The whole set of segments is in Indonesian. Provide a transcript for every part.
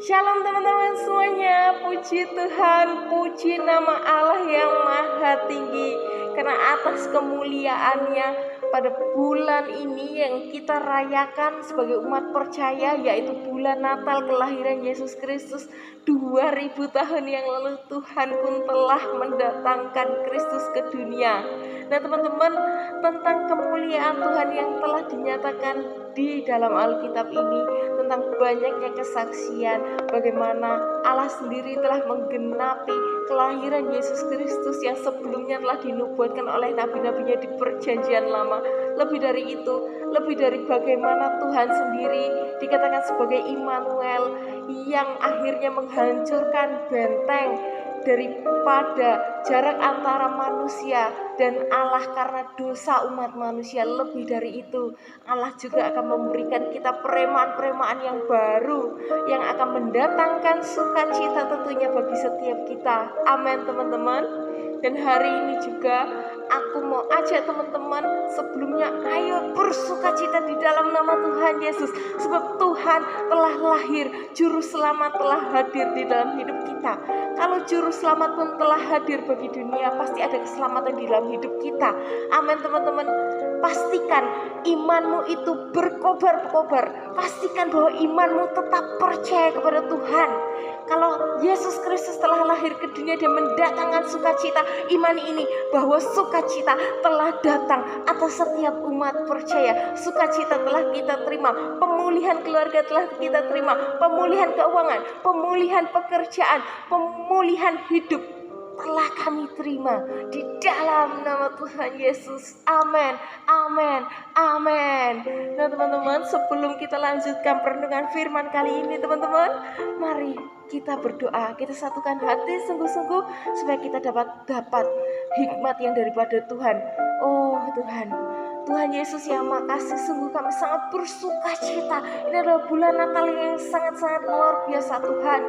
Shalom teman-teman semuanya, puji Tuhan, puji nama Allah yang maha tinggi. Karena atas kemuliaannya pada bulan ini yang kita rayakan sebagai umat percaya, yaitu bulan Natal kelahiran Yesus Kristus 2000 tahun yang lalu, Tuhan pun telah mendatangkan Kristus ke dunia. Nah teman-teman, tentang kemuliaan Tuhan yang telah dinyatakan di dalam Alkitab ini, tentang banyaknya kesaksian bagaimana Allah sendiri telah menggenapi kelahiran Yesus Kristus yang sebelumnya telah dinubuatkan oleh nabi-nabinya di perjanjian lama. Lebih dari itu, lebih dari bagaimana Tuhan sendiri dikatakan sebagai Immanuel yang akhirnya menghancurkan benteng daripada jarak antara manusia dan Allah karena dosa umat manusia. Lebih dari itu, Allah juga akan memberikan kita peremaan-peremaan yang baru yang akan mendatangkan sukacita tentunya bagi setiap kita. Amin teman-teman. Dan hari ini juga aku mau ajak teman-teman, sebelumnya ayo bersukacita di dalam nama Tuhan Yesus. Sebab Tuhan telah lahir, Juru Selamat telah hadir di dalam hidup kita. Kalau Juru Selamat pun telah hadir bagi dunia, pasti ada keselamatan di dalam hidup kita. Amin teman-teman. Pastikan imanmu itu berkobar-kobar. Pastikan bahwa imanmu tetap percaya kepada Tuhan. Kalau Yesus Kristus telah lahir ke dunia dan mendatangkan sukacita, imani ini bahwa sukacita telah datang atas setiap umat percaya. Sukacita telah kita terima, pemulihan keluarga telah kita terima, pemulihan keuangan, pemulihan pekerjaan, pemulihan hidup telah kami terima di dalam nama Tuhan Yesus. Amin, amin, amin. Nah teman-teman, sebelum kita lanjutkan perenungan firman kali ini teman-teman, mari kita berdoa, kita satukan hati sungguh-sungguh supaya kita dapat hikmat yang daripada Tuhan. Oh Tuhan Yesus yang makasih, sungguh kami sangat bersuka cita. Ini adalah bulan Natal yang sangat-sangat luar biasa Tuhan.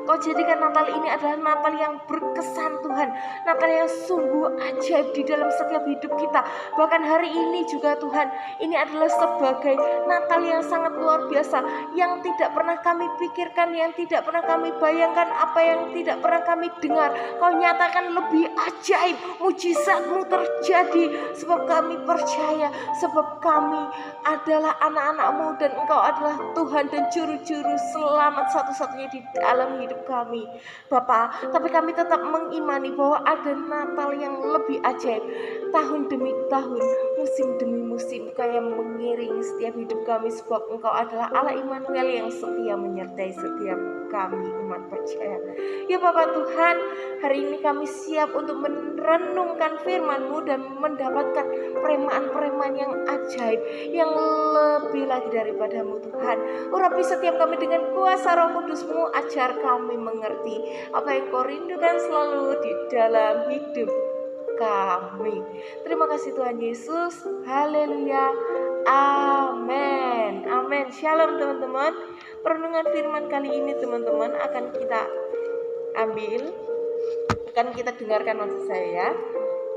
Kau jadikan Natal ini adalah Natal yang berkesan Tuhan, Natal yang sungguh ajaib di dalam setiap hidup kita. Bahkan hari ini juga Tuhan, ini adalah sebagai Natal yang sangat luar biasa, yang tidak pernah kami pikirkan, yang tidak pernah kami bayangkan, apa yang tidak pernah kami dengar. Kau nyatakan lebih ajaib, mujizatmu terjadi. Sebab kami percaya, sebab kami adalah anak-anak-Mu dan Engkau adalah Tuhan dan Juru Selamat satu-satunya di dalam hidup kami Bapa. Tapi kami tetap mengimani bahwa ada Natal yang lebih ajaib, tahun demi tahun, musim demi musim, Kau yang mengiringi setiap hidup kami. Sebab Engkau adalah Allah Immanuel yang setia menyertai setiap kami umat percaya. Ya Bapak Tuhan, hari ini kami siap untuk merenungkan firman-Mu dan mendapatkan peremaan-peremaan yang ajaib, yang lebih lagi daripada-Mu Tuhan. Urapi setiap kami dengan kuasa Roh Kudus-Mu, ajar kami mengerti apa yang Kau rindukan selalu di dalam hidup kami. Terima kasih Tuhan Yesus. Haleluya. Amin. Amin. Shalom teman-teman. Perenungan firman kali ini teman-teman akan kita dengarkan maksud saya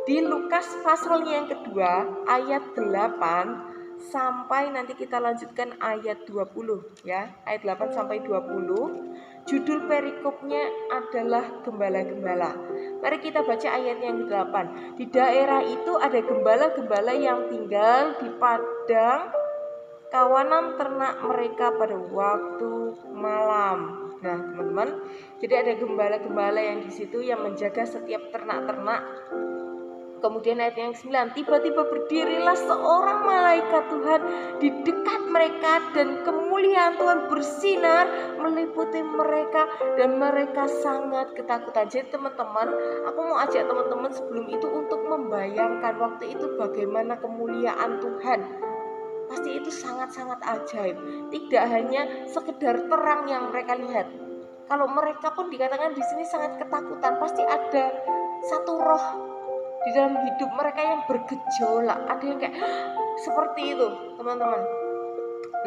di Lukas pasalnya yang kedua ayat 8 sampai nanti kita lanjutkan ayat 20 ya. Ayat 8 sampai 20. Judul perikopnya adalah gembala-gembala. Mari kita baca ayat yang ke-8. Di daerah itu ada gembala-gembala yang tinggal di padang kawanan ternak mereka pada waktu malam. Nah, teman-teman, jadi ada gembala-gembala yang di situ yang menjaga setiap ternak-ternak. Kemudian ayat yang 9, tiba-tiba berdirilah seorang malaikat Tuhan di dekat mereka dan kemuliaan Tuhan bersinar meliputi mereka dan mereka sangat ketakutan. Jadi teman-teman, aku mau ajak teman-teman sebelum itu untuk membayangkan waktu itu bagaimana kemuliaan Tuhan. Pasti itu sangat-sangat ajaib. Tidak hanya sekedar terang yang mereka lihat. Kalau mereka pun dikatakan di sini sangat ketakutan, pasti ada satu roh di dalam hidup mereka yang bergejolak. Ada yang kayak seperti itu, teman-teman.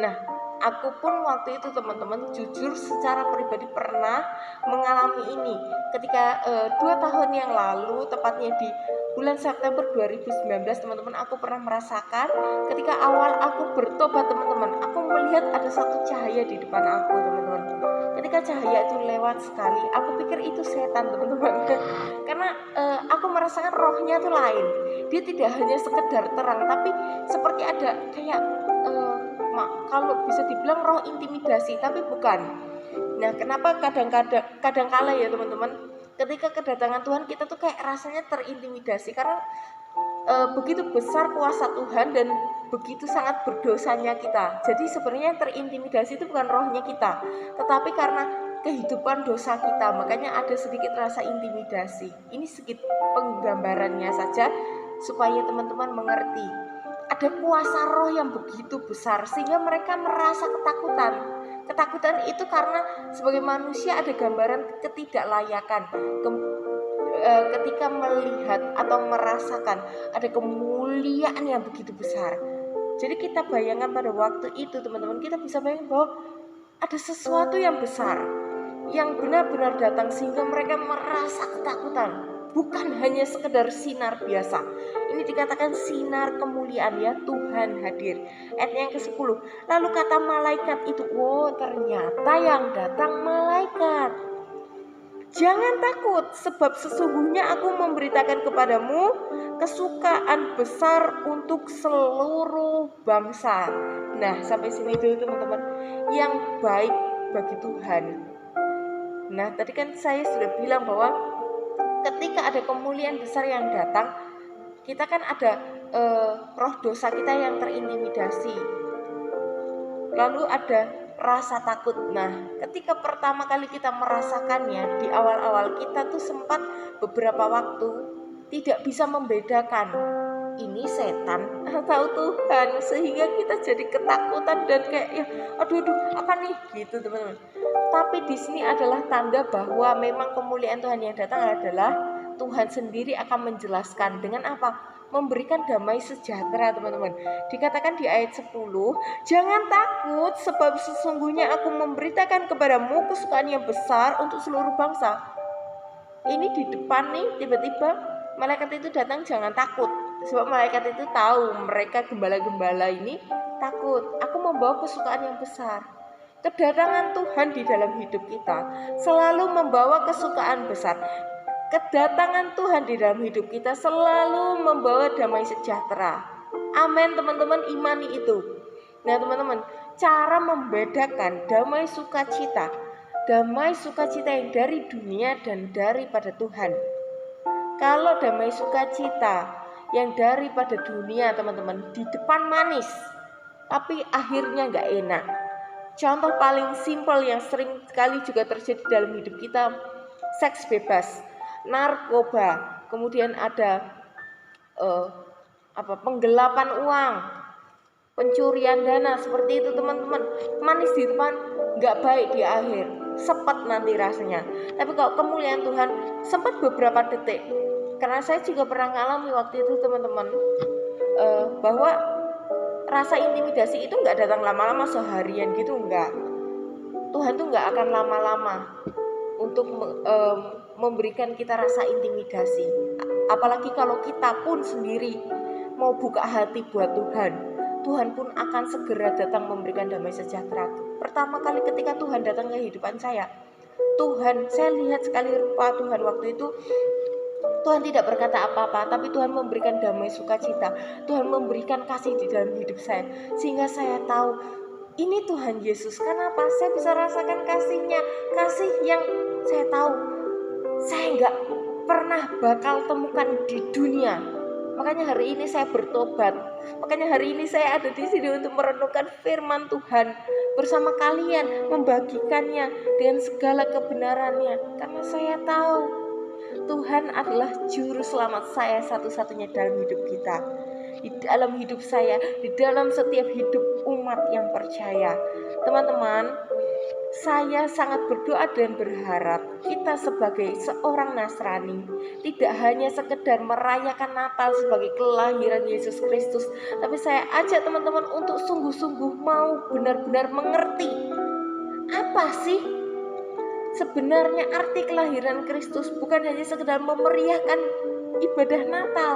Nah, aku pun waktu itu teman-teman jujur secara pribadi pernah mengalami ini. Ketika 2 tahun yang lalu, tepatnya di bulan September 2019 teman-teman, aku pernah merasakan ketika awal aku bertobat teman-teman, aku melihat ada satu cahaya di depan aku teman-teman. ketika cahaya itu lewat sekali, aku pikir itu setan teman-teman. Karena aku merasakan rohnya tuh lain. Dia tidak hanya sekedar terang, tapi seperti ada kayak kalau bisa dibilang roh intimidasi, tapi bukan. Nah, kenapa kadang-kala ya teman-teman, ketika kedatangan Tuhan kita tuh kayak rasanya terintimidasi karena begitu besar kuasa Tuhan dan begitu sangat berdosanya kita. Jadi sebenarnya yang terintimidasi itu bukan rohnya kita, tetapi karena kehidupan dosa kita, makanya ada sedikit rasa intimidasi. Ini sedikit penggambarannya saja supaya teman-teman mengerti. Ada kuasa roh yang begitu besar sehingga mereka merasa ketakutan. Ketakutan itu karena sebagai manusia ada gambaran ketidaklayakan. Ketika melihat atau merasakan ada kemuliaan yang begitu besar. Jadi kita bayangkan pada waktu itu teman-teman, kita bisa bayangkan bahwa ada sesuatu yang besar yang benar-benar datang sehingga mereka merasa ketakutan. Bukan hanya sekedar sinar biasa. Ini dikatakan sinar kemuliaan ya, Tuhan hadir. Ayat yang ke-10. Lalu kata malaikat itu, ternyata yang datang malaikat. Jangan takut, sebab sesungguhnya aku memberitakan kepadamu kesukaan besar untuk seluruh bangsa. Nah, sampai sini dulu teman-teman. Yang baik bagi Tuhan. Nah, tadi kan saya sudah bilang bahwa ketika ada kemuliaan besar yang datang, kita kan ada roh dosa kita yang terintimidasi. Lalu ada rasa takut. Nah, ketika pertama kali kita merasakannya, di awal-awal kita tuh sempat beberapa waktu tidak bisa membedakan ini setan atau Tuhan, sehingga kita jadi ketakutan dan kayak ya aduh apa nih gitu teman-teman. Tapi di sini adalah tanda bahwa memang kemuliaan Tuhan yang datang adalah Tuhan sendiri akan menjelaskan dengan apa? Memberikan damai sejahtera teman-teman. Dikatakan di ayat 10, jangan takut sebab sesungguhnya aku memberitakan kepadamu kesukaan yang besar untuk seluruh bangsa. Ini di depan nih tiba-tiba malaikat itu datang, jangan takut. Sebab malaikat itu tahu mereka gembala-gembala ini takut. Aku membawa kesukaan yang besar. Kedatangan Tuhan di dalam hidup kita selalu membawa kesukaan besar. Kedatangan Tuhan di dalam hidup kita selalu membawa damai sejahtera. Amin teman-teman, imani itu. Nah teman-teman, cara membedakan damai sukacita yang dari dunia dan daripada Tuhan. Kalau damai sukacita yang daripada dunia teman-teman, di depan manis, tapi akhirnya gak enak. Contoh paling simpel yang sering sekali juga terjadi dalam hidup kita, seks bebas, narkoba, kemudian ada penggelapan uang, pencurian dana, seperti itu teman-teman. Manis di depan, nggak baik di akhir, sepet nanti rasanya. Tapi kalau kemuliaan Tuhan sempat beberapa detik, karena saya juga pernah ngalami waktu itu teman-teman, bahwa rasa intimidasi itu nggak datang lama-lama seharian gitu, nggak. Tuhan tuh nggak akan lama-lama untuk memberikan kita rasa intimidasi. Apalagi kalau kita pun sendiri mau buka hati buat Tuhan, Tuhan pun akan segera datang memberikan damai sejahtera. Pertama kali ketika Tuhan datang ke kehidupan saya lihat sekali rupa Tuhan waktu itu. Tuhan tidak berkata apa-apa, tapi Tuhan memberikan damai sukacita. Tuhan memberikan kasih di dalam hidup saya, sehingga saya tahu ini Tuhan Yesus. Kenapa? Saya bisa rasakan kasih-Nya, kasih yang saya tahu saya nggak pernah bakal temukan di dunia. Makanya hari ini saya bertobat. Makanya hari ini saya ada di sini untuk merenungkan firman Tuhan bersama kalian, membagikannya dengan segala kebenarannya. Karena saya tahu Tuhan adalah juru selamat saya satu-satunya dalam hidup kita, di dalam hidup saya, di dalam setiap hidup umat yang percaya. Teman-teman, saya sangat berdoa dan berharap kita sebagai seorang Nasrani tidak hanya sekedar merayakan Natal sebagai kelahiran Yesus Kristus, tapi saya ajak teman-teman untuk sungguh-sungguh mau benar-benar mengerti apa sih sebenarnya arti kelahiran Kristus. Bukan hanya sekedar memeriahkan ibadah Natal,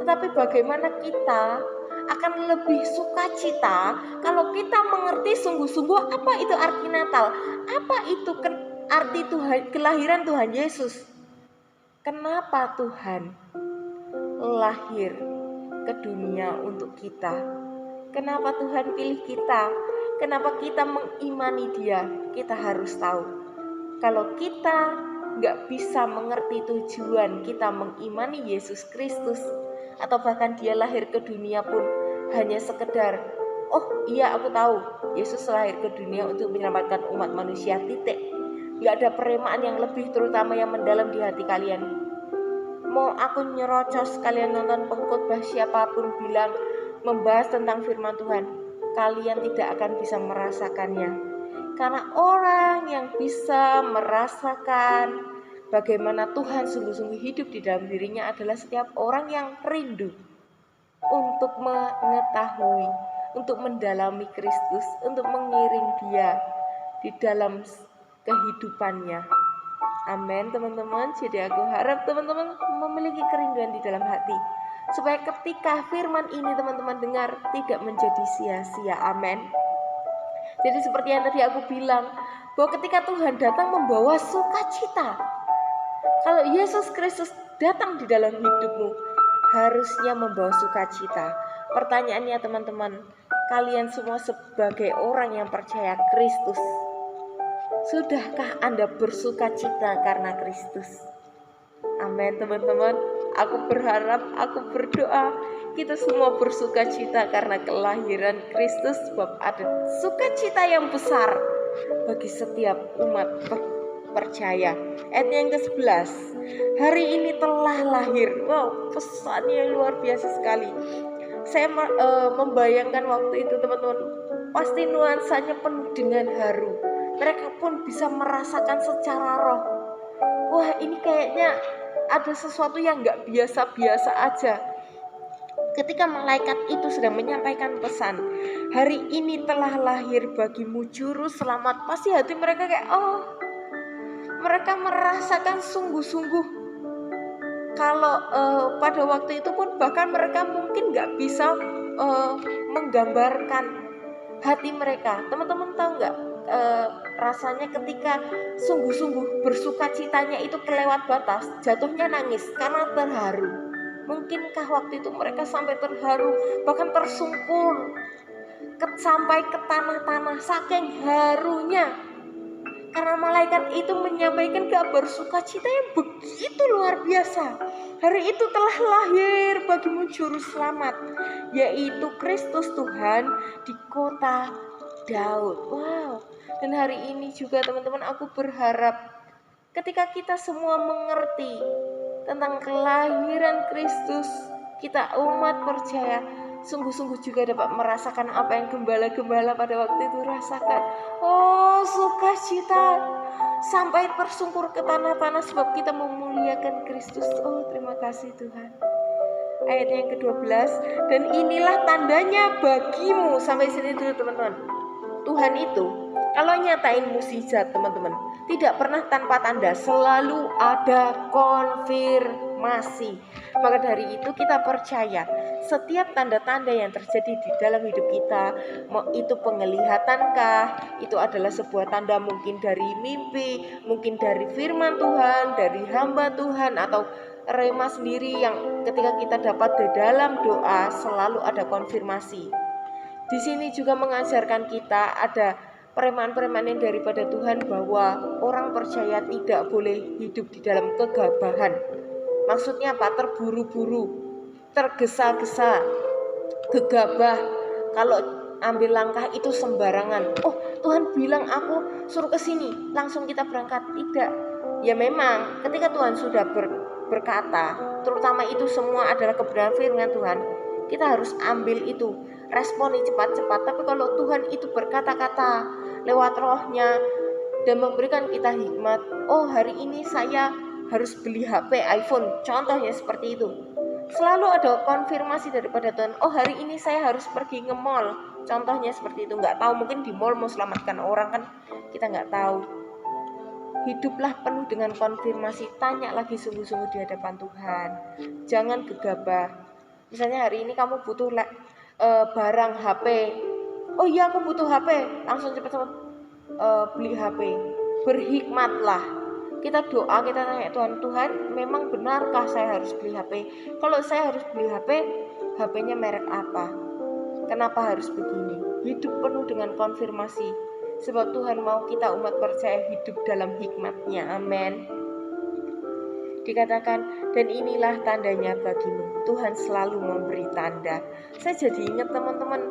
tetapi bagaimana kita akan lebih sukacita kalau kita mengerti sungguh-sungguh apa itu arti Natal, apa itu arti Tuhan, kelahiran Tuhan Yesus. Kenapa Tuhan lahir ke dunia untuk kita? Kenapa Tuhan pilih kita? Kenapa kita mengimani Dia? Kita harus tahu. Kalau kita gak bisa mengerti tujuan kita mengimani Yesus Kristus, atau bahkan Dia lahir ke dunia pun hanya sekedar, oh iya aku tahu Yesus lahir ke dunia untuk menyelamatkan umat manusia, titik. Gak ada peremaan yang lebih, terutama yang mendalam di hati kalian. Mau aku nyerocos kalian nonton pengkhotbah siapapun bilang membahas tentang firman Tuhan, kalian tidak akan bisa merasakannya. Karena orang yang bisa merasakan bagaimana Tuhan sungguh-sungguh hidup di dalam dirinya adalah setiap orang yang rindu untuk mengetahui, untuk mendalami Kristus, untuk mengiring Dia di dalam kehidupannya. Amin teman-teman. Jadi aku harap teman-teman memiliki kerinduan di dalam hati, supaya ketika firman ini teman-teman dengar tidak menjadi sia-sia. Amin. Jadi seperti yang tadi aku bilang, bahwa ketika Tuhan datang membawa sukacita, kalau Yesus Kristus datang di dalam hidupmu, harusnya membawa sukacita. Pertanyaannya teman-teman, kalian semua sebagai orang yang percaya Kristus, sudahkah Anda bersukacita karena Kristus? Amin teman-teman. Aku berharap, aku berdoa kita semua bersukacita karena kelahiran Kristus, sebab ada sukacita yang besar bagi setiap umat percaya. Ayat yang ke-11, hari ini telah lahir. Wow, pesannya luar biasa sekali. Saya membayangkan waktu itu teman-teman, pasti nuansanya penuh dengan haru. Mereka pun bisa merasakan secara roh, wah ini kayaknya ada sesuatu yang gak biasa-biasa aja. Ketika malaikat itu sedang menyampaikan pesan, hari ini telah lahir bagimu juru selamat, pasti hati mereka kayak, oh, mereka merasakan sungguh-sungguh. Kalau pada waktu itu pun bahkan mereka mungkin gak bisa menggambarkan hati mereka. Teman-teman tahu gak rasanya ketika sungguh-sungguh bersukacitanya itu kelewat batas, jatuhnya nangis karena terharu. Mungkinkah waktu itu mereka sampai terharu, bahkan tersungkur sampai ke tanah-tanah saking harunya, karena malaikat itu menyampaikan kabar sukacita yang begitu luar biasa. Hari itu telah lahir bagimu juru selamat, yaitu Kristus Tuhan di kota Daud. Wow. Dan hari ini juga teman-teman, aku berharap ketika kita semua mengerti tentang kelahiran Kristus, kita umat percaya sungguh-sungguh juga dapat merasakan apa yang gembala-gembala pada waktu itu rasakan. Oh, sukacita sampai tersungkur ke tanah-tanah sebab kita memuliakan Kristus. Oh, terima kasih Tuhan. Ayat yang ke-12, dan inilah tandanya bagimu. Sampai sini dulu teman-teman. Tuhan itu kalau nyatain mukjizat teman-teman, tidak pernah tanpa tanda, selalu ada konfirmasi. Maka dari itu kita percaya setiap tanda-tanda yang terjadi di dalam hidup kita, itu penglihatankah, itu adalah sebuah tanda mungkin dari mimpi, mungkin dari firman Tuhan, dari hamba Tuhan, atau rema sendiri yang ketika kita dapat di dalam doa selalu ada konfirmasi. Di sini juga mengajarkan kita ada pereman-pereman yang daripada Tuhan, bahwa orang percaya tidak boleh hidup di dalam kegabahan. Maksudnya apa? Terburu-buru, tergesa-gesa, gegabah. Kalau ambil langkah itu sembarangan. Oh, Tuhan bilang aku suruh ke sini, langsung kita berangkat. Tidak. Ya memang ketika Tuhan sudah berkata, terutama itu semua adalah kebenaran firman Tuhan, kita harus ambil itu, responi cepat-cepat. Tapi kalau Tuhan itu berkata-kata lewat rohnya dan memberikan kita hikmat, oh hari ini saya harus beli HP iPhone, contohnya seperti itu, selalu ada konfirmasi daripada Tuhan. Oh hari ini saya harus pergi ke mall, contohnya seperti itu. Nggak tahu, mungkin di mall mau selamatkan orang kan, kita nggak tahu. Hiduplah penuh dengan konfirmasi, tanya lagi sungguh-sungguh di hadapan Tuhan, jangan gegabah. Misalnya hari ini kamu butuh barang HP. Oh iya aku butuh HP, langsung cepat-cepat beli HP. Berhikmatlah. Kita doa, kita tanya Tuhan, memang benarkah saya harus beli HP? Kalau saya harus beli HP, HP-nya merek apa? Kenapa harus begini? Hidup penuh dengan konfirmasi. Sebab Tuhan mau kita umat percaya hidup dalam hikmat-Nya. Amin. Dikatakan, dan inilah tandanya bagimu. Tuhan selalu memberi tanda. Saya jadi ingat teman-teman,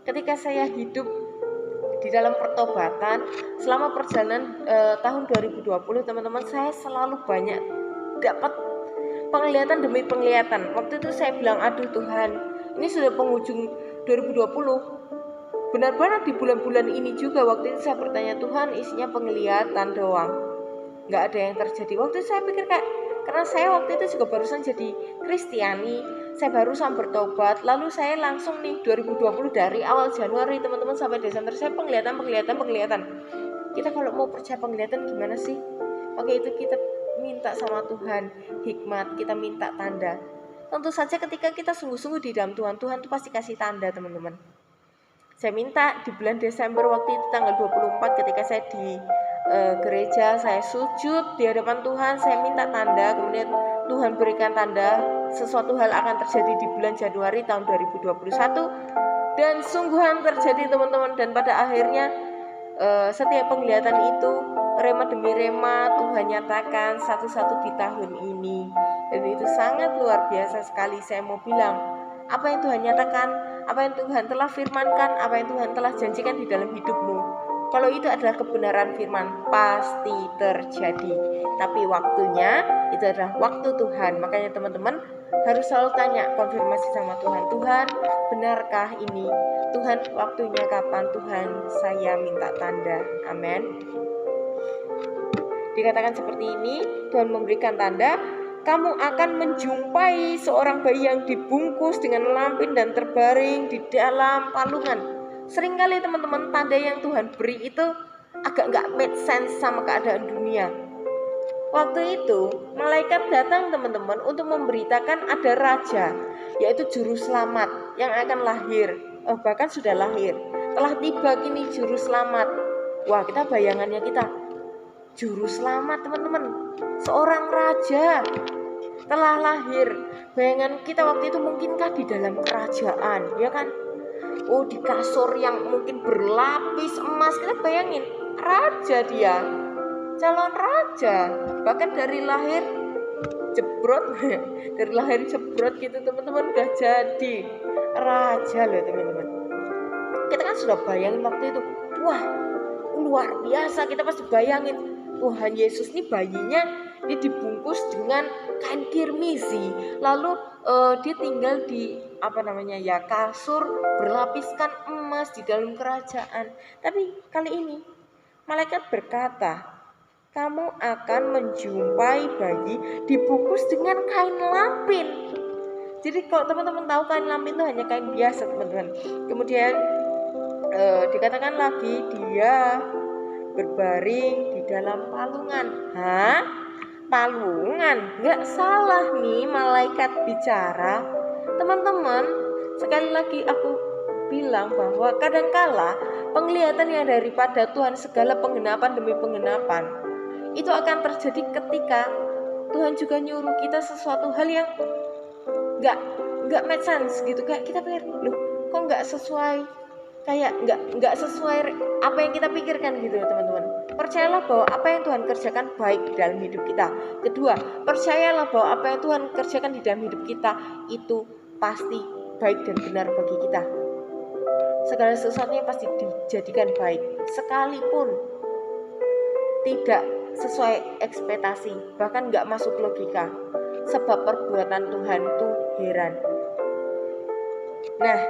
ketika saya hidup di dalam pertobatan selama perjalanan tahun 2020, teman-teman, saya selalu banyak dapat penglihatan demi penglihatan. Waktu itu saya bilang, aduh Tuhan, ini sudah penghujung 2020. Benar-benar di bulan-bulan ini juga waktu itu saya bertanya, Tuhan, isinya penglihatan doang, nggak ada yang terjadi. Waktu itu saya pikir karena saya waktu itu juga barusan jadi Kristiani, saya barusan bertobat, lalu saya langsung nih 2020 dari awal Januari teman-teman sampai Desember saya penglihatan. Kita kalau mau percaya penglihatan gimana sih? Oke, itu kita minta sama Tuhan hikmat, kita minta tanda. Tentu saja ketika kita sungguh-sungguh di dalam Tuhan, Tuhan tuh pasti kasih tanda, teman-teman. Saya minta di bulan Desember waktu itu tanggal 24 ketika saya di gereja, saya sujud di hadapan Tuhan, saya minta tanda, kemudian Tuhan berikan tanda, sesuatu hal akan terjadi di bulan Januari tahun 2021, dan sungguhan terjadi teman-teman. Dan pada akhirnya setiap penglihatan itu rema demi rema Tuhan nyatakan satu-satu di tahun ini, dan itu sangat luar biasa sekali. Saya mau bilang, apa yang Tuhan nyatakan, apa yang Tuhan telah firmankan, apa yang Tuhan telah janjikan di dalam hidupmu, kalau itu adalah kebenaran firman, pasti terjadi. Tapi waktunya itu adalah waktu Tuhan. Makanya teman-teman harus selalu tanya, konfirmasi sama Tuhan. Tuhan, benarkah ini? Tuhan, waktunya kapan? Tuhan, saya minta tanda. Amin. Dikatakan seperti ini, Tuhan memberikan tanda, kamu akan menjumpai seorang bayi yang dibungkus dengan lampin dan terbaring di dalam palungan. Seringkali teman-teman, tanda yang Tuhan beri itu agak gak make sense sama keadaan dunia. Waktu itu malaikat datang teman-teman untuk memberitakan ada raja, yaitu juru selamat yang akan lahir. Bahkan sudah lahir, telah tiba kini juru selamat. Wah, kita bayangannya kita juru selamat teman-teman, seorang raja telah lahir. Bayangan kita waktu itu mungkinkah di dalam kerajaan, ya kan? Oh, di kasur yang mungkin berlapis emas. Kita bayangin, raja dia, calon raja. Bahkan dari lahir jebrot dari lahir jebrot gitu teman-teman, udah jadi raja loh teman-teman. Kita kan sudah bayangin waktu itu, wah luar biasa. Kita pasti bayangin, Tuhan Yesus nih bayinya dia dibungkus dengan kain kirmisi, lalu dia tinggal di kasur berlapiskan emas di dalam kerajaan. Tapi kali ini malaikat berkata, kamu akan menjumpai bayi dibungkus dengan kain lampin. Jadi kalau teman-teman tahu, kain lampin itu hanya kain biasa teman-teman. Kemudian dikatakan lagi dia berbaring di dalam palungan. Palungan? Gak salah nih malaikat bicara. Teman-teman, sekali lagi aku bilang bahwa kadangkala penglihatan yang daripada Tuhan, segala penggenapan demi penggenapan, itu akan terjadi ketika Tuhan juga nyuruh kita sesuatu hal yang gak make sense gitu. Kayak kita pikir, loh kok gak sesuai, kayak gak sesuai apa yang kita pikirkan gitu teman-teman. Percayalah bahwa apa yang Tuhan kerjakan baik di dalam hidup kita. Kedua, percayalah bahwa apa yang Tuhan kerjakan di dalam hidup kita itu pasti baik dan benar bagi kita. Segala sesuatunya pasti dijadikan baik, sekalipun tidak sesuai ekspektasi, bahkan gak masuk logika. Sebab perbuatan Tuhan itu heran. Nah,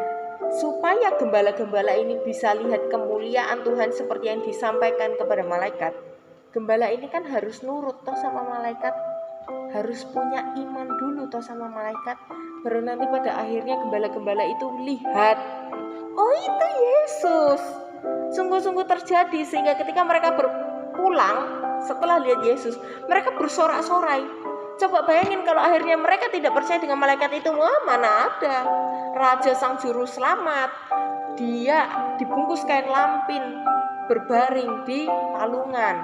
supaya gembala-gembala ini bisa lihat kemuliaan Tuhan seperti yang disampaikan kepada malaikat, gembala ini kan harus nurut toh sama malaikat, harus punya iman dulu toh sama malaikat, baru nanti pada akhirnya gembala-gembala itu lihat, oh itu Yesus. Sungguh-sungguh terjadi, sehingga ketika mereka berpulang setelah lihat Yesus, mereka bersorak-sorai. Coba bayangin kalau akhirnya mereka tidak percaya dengan malaikat itu. Wah, mana ada. Raja sang juru selamat, dia dibungkus kain lampin, berbaring di palungan.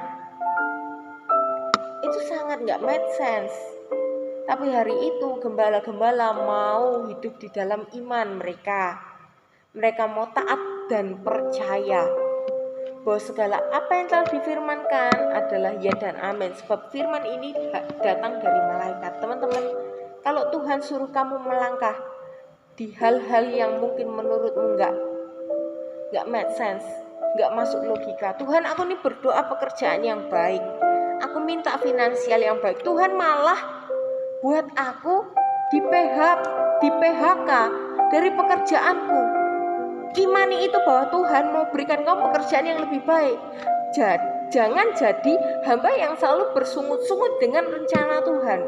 Itu sangat gak make sense. Tapi hari itu gembala-gembala mau hidup di dalam iman mereka. Mereka mau taat dan percaya bahwa segala apa yang telah difirmankan adalah ya dan amin. Sebab firman ini datang dari malaikat. Teman-teman, kalau Tuhan suruh kamu melangkah di hal-hal yang mungkin menurutmu nggak make sense, nggak masuk logika. Tuhan, aku ini berdoa pekerjaan yang baik, aku minta finansial yang baik. Tuhan malah buat aku di PHK dari pekerjaanku. Imani itu bahwa Tuhan mau berikan kamu pekerjaan yang lebih baik. Jangan jadi hamba yang selalu bersungut-sungut dengan rencana Tuhan,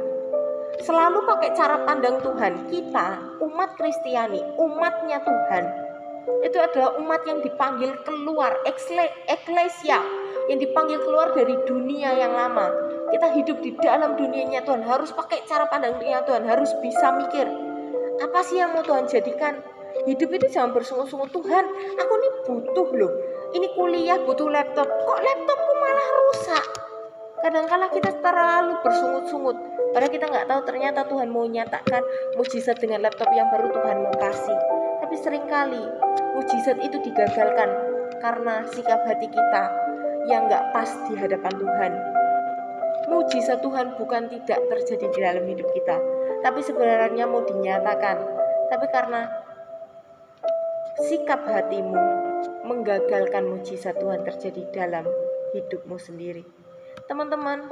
selalu pakai cara pandang Tuhan. Kita umat Kristiani, umatnya Tuhan, itu adalah umat yang dipanggil keluar, eklesia, yang dipanggil keluar dari dunia yang lama. Kita hidup di dalam dunianya Tuhan, harus pakai cara pandangnya Tuhan, harus bisa mikir apa sih yang mau Tuhan jadikan. Hidup itu jangan bersungut-sungut. Tuhan, aku ini butuh loh, ini kuliah butuh laptop, kok laptopku malah rusak. Kadang-kala kita terlalu bersungut-sungut, padahal kita nggak tahu ternyata Tuhan mau nyatakan mujizat dengan laptop yang baru Tuhan mau kasih. Tapi seringkali mujizat itu digagalkan karena sikap hati kita yang nggak pas di hadapan Tuhan. Mujizat Tuhan bukan tidak terjadi di dalam hidup kita, tapi sebenarnya mau dinyatakan. Tapi karena sikap hatimu menggagalkan mujizat Tuhan terjadi dalam hidupmu sendiri. Teman-teman,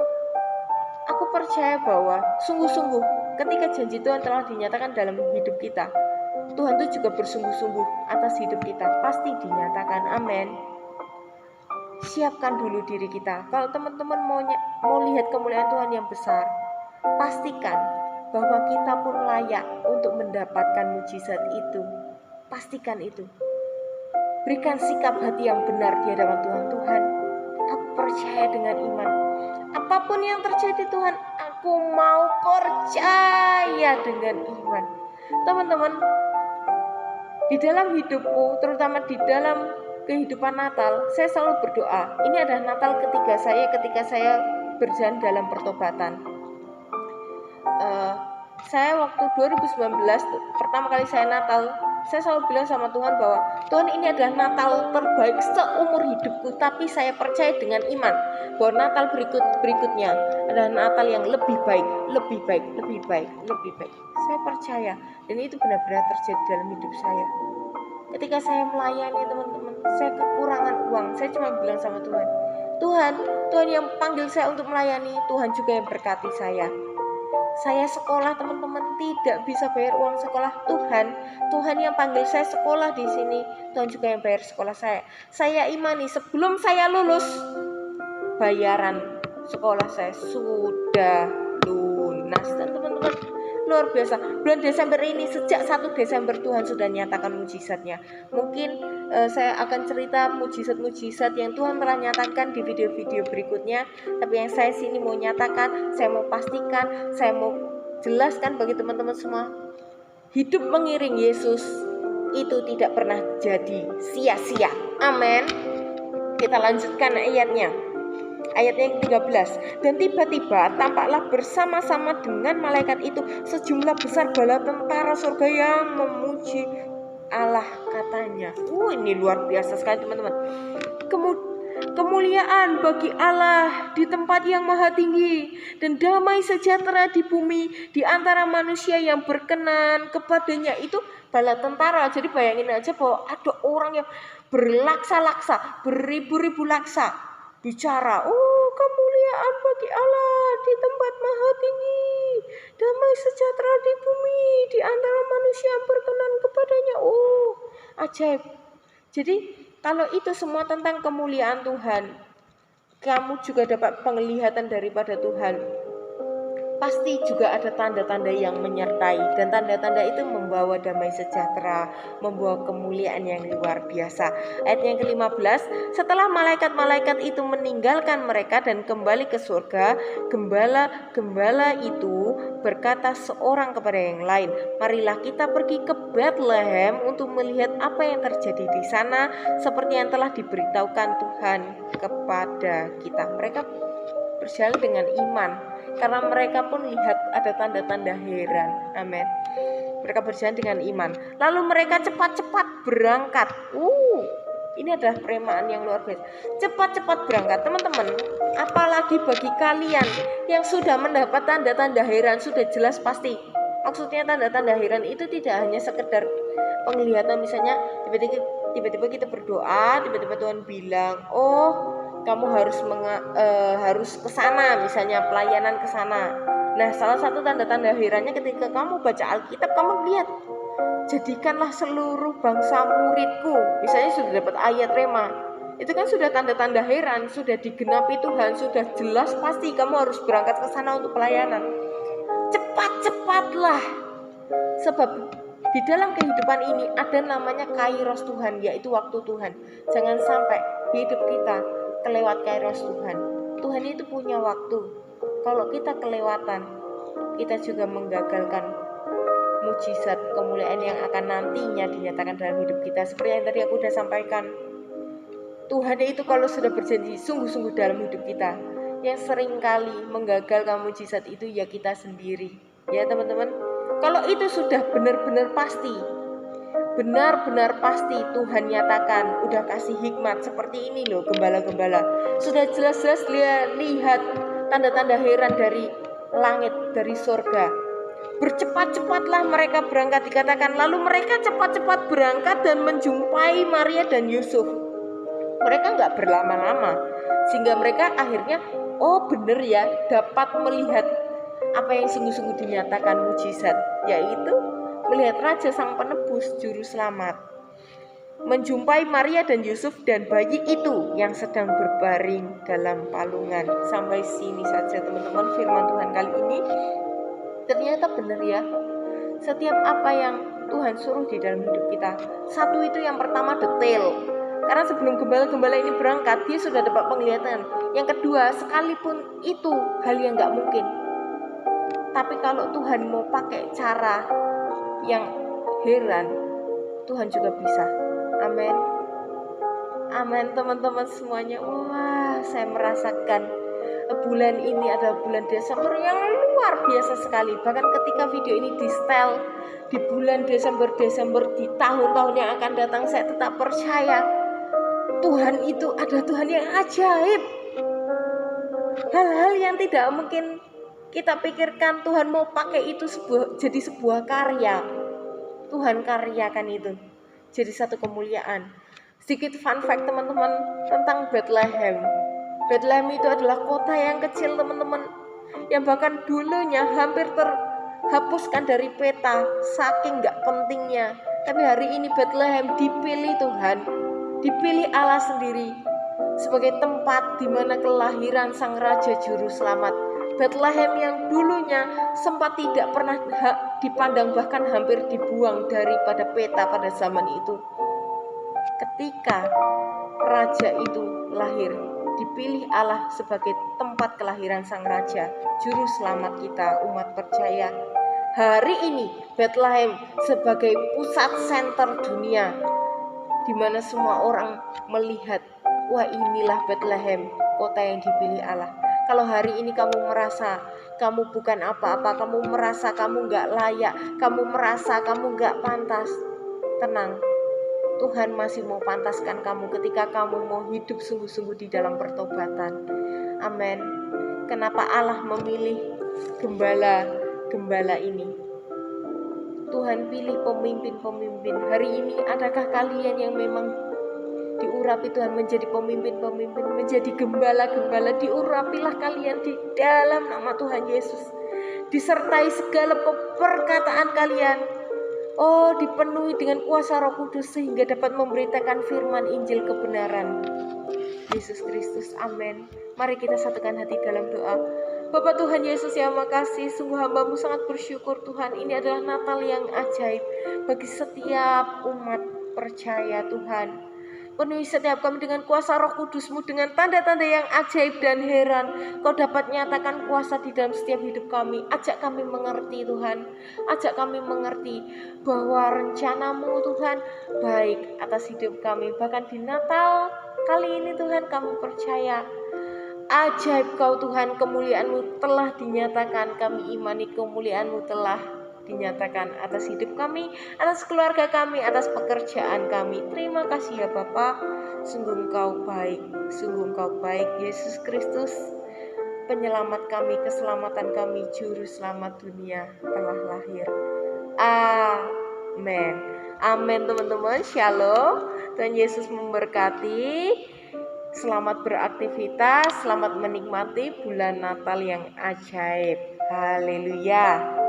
aku percaya bahwa sungguh-sungguh ketika janji Tuhan telah dinyatakan dalam hidup kita, Tuhan itu juga bersungguh-sungguh atas hidup kita, pasti dinyatakan. Amin. Siapkan dulu diri kita. Kalau teman-teman mau lihat kemuliaan Tuhan yang besar, pastikan bahwa kita pun layak untuk mendapatkan mujizat itu. Pastikan itu. Berikan sikap hati yang benar di hadapan Tuhan. Tuhan, aku percaya dengan iman. Apapun yang terjadi Tuhan, aku mau percaya dengan iman. Teman-teman, di dalam hidupku, terutama di dalam kehidupan Natal, saya selalu berdoa. Ini adalah Natal ketiga saya ketika saya berjalan dalam pertobatan. Saya waktu 2019 pertama kali saya Natal, saya selalu bilang sama Tuhan bahwa Tuhan, ini adalah Natal terbaik seumur hidupku. Tapi saya percaya dengan iman bahwa Natal berikutnya adalah Natal yang lebih baik. Saya percaya, dan itu benar-benar terjadi dalam hidup saya. Ketika saya melayani teman-teman, saya kekurangan uang. Saya cuma bilang sama Tuhan, Tuhan yang panggil saya untuk melayani, Tuhan juga yang berkati saya. Saya sekolah teman-teman, tidak bisa bayar uang sekolah. Tuhan yang panggil saya sekolah di sini, Tuhan juga yang bayar sekolah saya. Saya imani sebelum saya lulus, bayaran sekolah saya sudah lunas. Dan teman-teman, luar biasa. Bulan Desember ini, sejak 1 Desember Tuhan sudah nyatakan mujizatnya. Mungkin saya akan cerita mujizat-mujizat yang Tuhan telah nyatakan di video-video berikutnya. Tapi yang saya sini mau nyatakan, saya mau pastikan, saya mau jelaskan bagi teman-teman semua, hidup mengiring Yesus itu tidak pernah jadi sia-sia. Amin. Kita lanjutkan ayatnya. Ayatnya yang 13. Dan tiba-tiba tampaklah bersama-sama dengan malaikat itu sejumlah besar bala tentara surga yang memuji Allah, katanya. Ini luar biasa sekali teman-teman. Kemuliaan bagi Allah di tempat yang maha tinggi, dan damai sejahtera di bumi di antara manusia yang berkenan kepadanya. Itu bala tentara. Jadi bayangin aja bahwa ada orang yang berlaksa-laksa, beribu-ribu laksa bicara, kemuliaan bagi Allah di tempat maha tinggi, damai sejahtera di bumi di antara manusia yang berkenan kepadanya. Ajaib. Jadi kalau itu semua tentang kemuliaan Tuhan, kamu juga dapat penglihatan daripada Tuhan. pasti juga ada tanda-tanda yang menyertai, dan tanda-tanda itu membawa damai sejahtera, membawa kemuliaan yang luar biasa. Ayat yang ke-15, setelah malaikat-malaikat itu meninggalkan mereka dan kembali ke surga, gembala-gembala itu berkata seorang kepada yang lain, marilah kita pergi ke Bethlehem untuk melihat apa yang terjadi di sana seperti yang telah diberitahukan Tuhan kepada kita. Mereka berjalan dengan iman karena mereka pun lihat ada tanda-tanda heran. Amin. Mereka berjalan dengan iman. Lalu mereka cepat-cepat berangkat. Ini adalah peremaan yang luar biasa. Cepat-cepat berangkat, teman-teman. Apalagi bagi kalian yang sudah mendapat tanda-tanda heran, sudah jelas pasti. Maksudnya tanda-tanda heran itu tidak hanya sekedar penglihatan, misalnya tiba-tiba kita berdoa, tiba-tiba Tuhan bilang, kamu harus ke sana, misalnya pelayanan ke sana. Nah, salah satu tanda-tanda herannya ketika kamu baca Alkitab, kamu lihat, jadikanlah seluruh bangsa muridku. Misalnya sudah dapat ayat rema. Itu kan sudah tanda-tanda heran, sudah digenapi Tuhan, sudah jelas pasti kamu harus berangkat ke sana untuk pelayanan. Cepat-cepatlah. Sebab di dalam kehidupan ini ada namanya kairos Tuhan, yaitu waktu Tuhan. Jangan sampai hidup kita kelewat kairos Tuhan. Tuhan itu punya waktu. Kalau kita kelewatan, kita juga menggagalkan mujizat kemuliaan yang akan nantinya dinyatakan dalam hidup kita. Seperti yang tadi aku sudah sampaikan, Tuhan itu kalau sudah berjanji sungguh-sungguh dalam hidup kita. Yang seringkali menggagalkan mujizat itu ya kita sendiri. Ya teman-teman, kalau itu sudah benar-benar pasti, benar-benar pasti Tuhan nyatakan, udah kasih hikmat seperti ini loh gembala-gembala. Sudah jelas-jelas lihat tanda-tanda heran dari langit, dari surga. Bercepat-cepatlah mereka berangkat, dikatakan lalu mereka cepat-cepat berangkat dan menjumpai Maria dan Yusuf. Mereka gak berlama-lama, sehingga mereka akhirnya benar ya, dapat melihat apa yang sungguh-sungguh dinyatakan mujizat, yaitu melihat Raja Sang Penebus Juru Selamat, menjumpai Maria dan Yusuf dan bayi itu yang sedang berbaring dalam palungan. Sampai sini saja teman-teman firman Tuhan kali ini. Ternyata benar ya, setiap apa yang Tuhan suruh di dalam hidup kita, satu itu yang pertama detail. Karena sebelum gembala-gembala ini berangkat, dia sudah dapat penglihatan. Yang kedua, sekalipun itu hal yang gak mungkin, tapi kalau Tuhan mau pakai cara yang heran, Tuhan juga bisa. Amin. Amin teman-teman semuanya. Wah, saya merasakan bulan ini adalah bulan Desember yang luar biasa sekali. Bahkan ketika video ini di setel di bulan Desember di tahun-tahun yang akan datang, saya tetap percaya Tuhan itu adalah Tuhan yang ajaib. Hal-hal yang tidak mungkin kita pikirkan, Tuhan mau pakai itu jadi sebuah karya. Tuhan karyakan itu jadi satu kemuliaan. Sedikit fun fact teman-teman tentang Bethlehem. Bethlehem itu adalah kota yang kecil teman-teman, yang bahkan dulunya hampir terhapuskan dari peta saking gak pentingnya. Tapi hari ini Bethlehem dipilih Tuhan, dipilih Allah sendiri sebagai tempat di mana kelahiran Sang Raja Juru Selamat. Bethlehem yang dulunya sempat tidak pernah dipandang, bahkan hampir dibuang daripada peta pada zaman itu. Ketika raja itu lahir, dipilih Allah sebagai tempat kelahiran Sang Raja Juru Selamat kita, umat percaya. Hari ini Bethlehem sebagai pusat center dunia, di mana semua orang melihat, wah inilah Bethlehem, kota yang dipilih Allah. Kalau hari ini kamu merasa kamu bukan apa-apa, kamu merasa kamu gak layak, kamu merasa kamu gak pantas, tenang, Tuhan masih mau pantaskan kamu ketika kamu mau hidup sungguh-sungguh di dalam pertobatan. Amin. Kenapa Allah memilih gembala ini? Tuhan pilih pemimpin-pemimpin. Hari ini adakah kalian yang memang diurapi Tuhan menjadi pemimpin-pemimpin, menjadi gembala-gembala? Diurapilah kalian di dalam nama Tuhan Yesus, disertai segala perkataan kalian. Dipenuhi dengan kuasa Roh Kudus sehingga dapat memberitakan firman Injil kebenaran Yesus Kristus. Amin. Mari kita satukan hati dalam doa. Bapak Tuhan Yesus yang makasih, sungguh hamba-Mu sangat bersyukur Tuhan. Ini adalah Natal yang ajaib bagi setiap umat percaya Tuhan. Penuhi setiap kami dengan kuasa Roh Kudus-Mu, dengan tanda-tanda yang ajaib dan heran. Kau dapat nyatakan kuasa di dalam setiap hidup kami. Ajak kami mengerti Tuhan. Ajak kami mengerti bahwa rencana-Mu Tuhan baik atas hidup kami. Bahkan di Natal kali ini Tuhan kami percaya ajaib Kau Tuhan, kemuliaan-Mu telah dinyatakan. Kami imani kemuliaan-Mu telah dinyatakan atas hidup kami, atas keluarga kami, atas pekerjaan kami. Terima kasih ya Bapa. Sungguh Engkau baik, sungguh Engkau baik. Yesus Kristus, penyelamat kami, keselamatan kami, juru selamat dunia telah lahir. Amin. Amin teman-teman. Shalom. Tuhan Yesus memberkati. Selamat beraktivitas, selamat menikmati bulan Natal yang ajaib. Haleluya.